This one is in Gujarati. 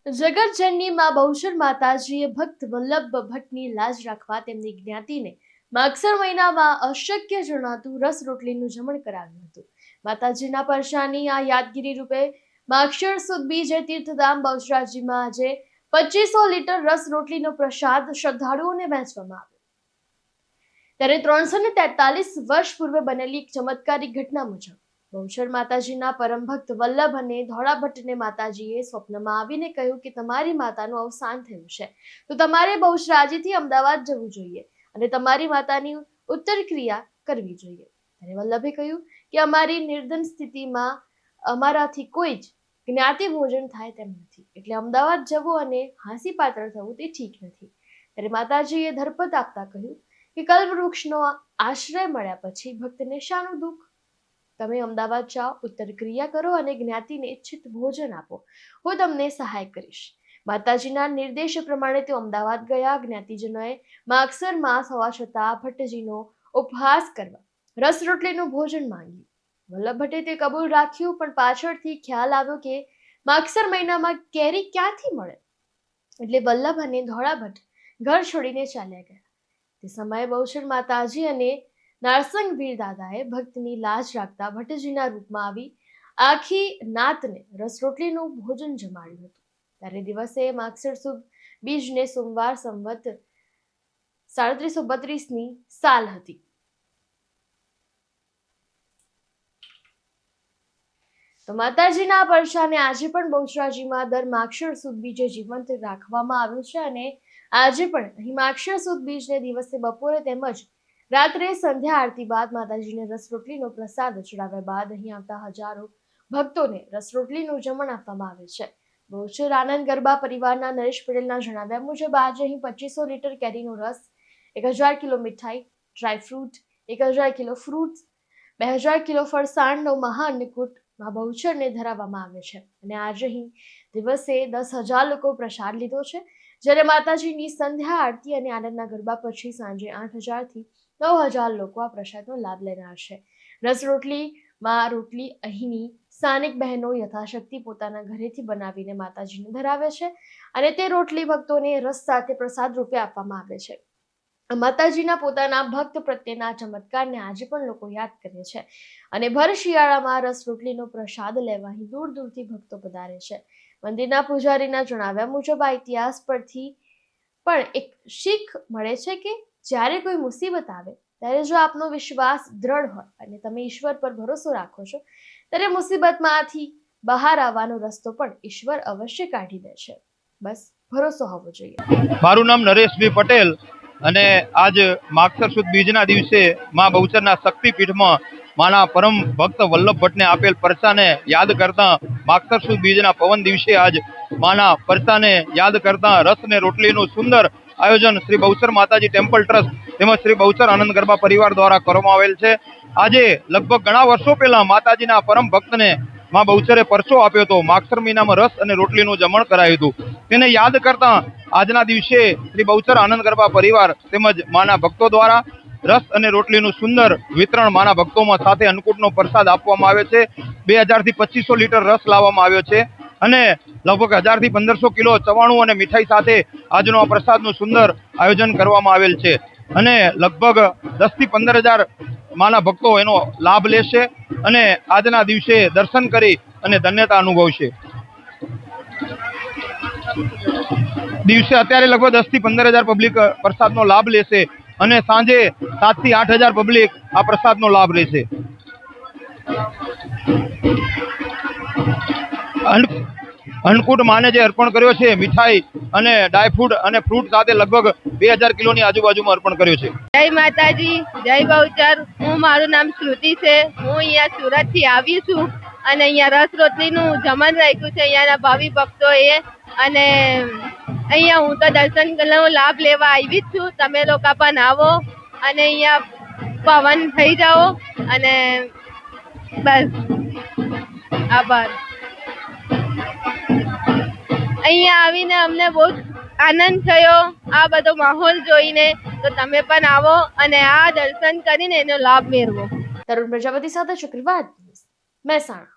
જગતજનની માં બહુચર માતાજીએ ભક્ત વલ્લભ ભટ્ટની લાજ રાખવા તેમની જ્ઞાતિને માગસર મહિનામાં અશક્ય જણાતું રસ રોટલીનું જમણ કરાવ્યું હતું. માતાજીના પરશાની આ યાદગીરી રૂપે માગશર સુદ બીજે તીર્થધામ બહુચરાજીમાં આજે 2500 લીટર રસ રોટલીનો પ્રસાદ શ્રદ્ધાળુઓને વહેંચવામાં આવ્યો. ત્યારે 343 વર્ષ પૂર્વે બનેલી એક ચમત્કારિક ઘટના મુજબ બહુચર માતાજીના પરમ ભક્ત વલ્લભ અને ધોળા ભટ્ટને માતાજીએ સ્વપ્નમાં આવીને કહ્યું કે તમારી માતાનું અવસાન થયું છે, તો તમારે બહુચરાજીથી અમદાવાદ જવું જોઈએ અને તમારી માતાની ઉત્તર ક્રિયા કરવી જોઈએ. ત્યારે વલ્લભે કહ્યું કે અમારી નિર્ધન સ્થિતિમાં અમારાથી કોઈ જ જ્ઞાતિ ભોજન થાય તેમ નથી, એટલે અમદાવાદ જવું અને હાંસી પાત્ર થવું તે ઠીક નથી. ત્યારે માતાજીએ ધરપત આપતા કહ્યું કે કલ્પવૃક્ષનો આશ્રય મળ્યા પછી ભક્તને શાનું દુઃખ? તમે અમદાવાદ જાઓ, ઉત્તર ક્રિયા કરો અને જ્ઞાતિને ઇચ્છિત ભોજન આપો, હું તમને સહાય કરીશ. માતાજીના નિર્દેશ પ્રમાણે તેઓ અમદાવાદ ગયા. જ્ઞાતિજનોએ માગસર માસ હોવા છતાં ભટ્ટજીનો ઉપહાસ કરવા રસ રોટલીનું ભોજન માંગ્યું. વલ્લભ ભટ્ટે તે કબૂલ રાખ્યું, પણ પાછળથી ખ્યાલ આવ્યો કે માગસર મહિનામાં કેરી ક્યાંથી મળે, એટલે વલ્લભ અને ધોળા ભટ્ટ ઘર છોડીને ચાલ્યા ગયા. તે સમયે બહુચર માતાજી અને નારસંગવીર દાદાએ ભક્તની લાજ રાખતા ભટ્ટજીના રૂપમાં આવી આખી નાતને રસ રોટલીનું ભોજન જમાડ્યું હતું. ત્યારે દિવસે માગસર સુદ બીજને સોમવાર સંવત 3732ની સાલ હતી. તો માતાજીના પરશાને આજે પણ બહુચરાજીમાં દર માગશર સુદ બીજે જીવંત રાખવામાં આવ્યું છે અને આજે પણ અહીં માગશર સુદ બીજને દિવસે બપોરે તેમજ રાત્રે સંધ્યા આરતી બાદ માતાજીને રસ રોટલીનો પ્રસાદ ચડાવ્યા બાદ અહીં આવતા હજારો ભક્તોને રસ રોટલીનું જમણ આપવામાં આવે છે. બહુચર આનંદ ગરબા પરિવારના નરેશ પટેલના જણાવ્યા મુજબ આજે અહીં 2500 લીટર કેરીનો રસ, 1000 કિલો મીઠાઈ, ડ્રાયફ્રૂટ, 1000 કિલો ફ્રૂટ્સ, 2000 કિલો ફરસાણનો મહાઅન્નકૂટ બહુચરને ધરાવવામાં આવે છે અને આજે અહીં દિવસે 10,000 લોકો પ્રસાદ લીધો છે. જ્યારે માતાજીની સંધ્યા આરતી અને આનંદના ગરબા પછી સાંજે 8,000 થી 9,000 લોકો આ પ્રસાદનો લાભ લેનાર છે. રસ રોટલી અહીંની સ્થાનિક બહેનો યથાશક્તિ પોતાના ઘરેથી બનાવીને માતાજીને ધરાવે છે અને તે રોટલી ભક્તોને રસ સાથે પ્રસાદ રૂપે આપવામાં આવે છે. માતાજીના પોતાના ભક્ત પ્રત્યેના ચમત્કારને આજે પણ લોકો યાદ કરે છે અને ભર શિયાળામાં રસ રોટલીનો પ્રસાદ લેવા અહીં દૂર દૂરથી ભક્તો પધારે છે. મંદિરના પૂજારીના જણાવ્યા મુજબ આ ઇતિહાસ પરથી પણ એક શીખ મળે છે કે જ્યારે કોઈ મુસીબત આવે ત્યારે જો આપનો વિશ્વાસ દ્રઢ હોય અને તમે ઈશ્વર પર ભરોસો રાખો છો, ત્યારે મુસીબતમાંથી બહાર આવવાનો રસ્તો પણ ઈશ્વર અવશ્ય કાઢી દે છે. બસ ભરોસો હોવો જોઈએ. મારું નામ નરેશભાઈ પટેલ અને આજ માગસર સુદ બીજના દિવસે મા બહુચરના શક્તિપીઠમાં માના પરમ ભક્ત વલ્લભ ભટ્ટને આપેલ પરસાને યાદ કરતા માગસર સુદ બીજના પવન દિવસે આજ માના પરસાને યાદ કરતા રસ ને રોટલીનું સુંદર આયોજન શ્રી બહુચર માતાજી ટેમ્પલ ટ્રસ્ટ તેમજ શ્રી બહુચર આનંદ ગરબા પરિવાર દ્વારા કરવામાં આવેલ છે. આજે લગભગ ઘણા વર્ષો પહેલા માતાજીના પરમ ભક્તને મા બહુચરે પરસો આપ્યો હતો. માગસર મહિનામાં રસ અને રોટલીનું જમણ કરાયું હતું. તેને યાદ કરતા આજના દિવસે શ્રી બહુચર આનંદ ગરબા પરિવાર તેમજ માના ભક્તો દ્વારા રસ અને રોટલીનું સુંદર વિતરણ માના ભક્તોમાં સાથે અન્નકૂટનો પ્રસાદ આપવામાં આવે છે. 2000 થી 2500 લીટર રસ લાવવામાં આવ્યો છે અને લગભગ 1000 થી 1500 કિલો ચવાણું અને મીઠાઈ સાથે આજનો આ પ્રસાદનું સુંદર આયોજન કરવામાં આવેલ છે અને લગભગ 10 થી 15,000 માના ભક્તો એનો લાભ લેશે અને આજના દિવસે દર્શન કરી અને ધન્યતા અનુભવશે. દિવસે અત્યારે લગભગ 10 થી 15,000 પબ્લિક પ્રસાદનો લાભ લેશે અને સાંજે 7 થી 8,000 પબ્લિક આ પ્રસાદનો લાભ લેશે. અન્નકૂટ માને જે અર્પણ કર્યો છે મીઠાઈ અને ડ્રાયફ્રૂટ અને ફ્રૂટ સાથે લગભગ 2000 કિલોની આજુબાજુમાં અર્પણ કર્યો છે. જય માતાજી, જય બહુચર. મારું નામ શ્રુતિ છે. હું અહીંયા સુરતથી આવી છું અને અહીંયા રસ રોટલીનું જમણ રાખ્યું છે અહીંયાના ભાવિ ભક્તોએ અને અહીંયા હું તો દર્શનનો લાભ લેવા આવી જ છું. તમે લોકો પણ આવો અને અહીંયા પવન થઈ જાઓ અને બસ આભાર. અહીંયા આવીને અમને બહુ આનંદ થયો આ બધો માહોલ જોઈને, તો તમે પણ આવો અને આ દર્શન કરીને એનો લાભ મેળવો. તરુણ પ્રજાપતિ સાથે ચક્રવાત, મહેસાણા.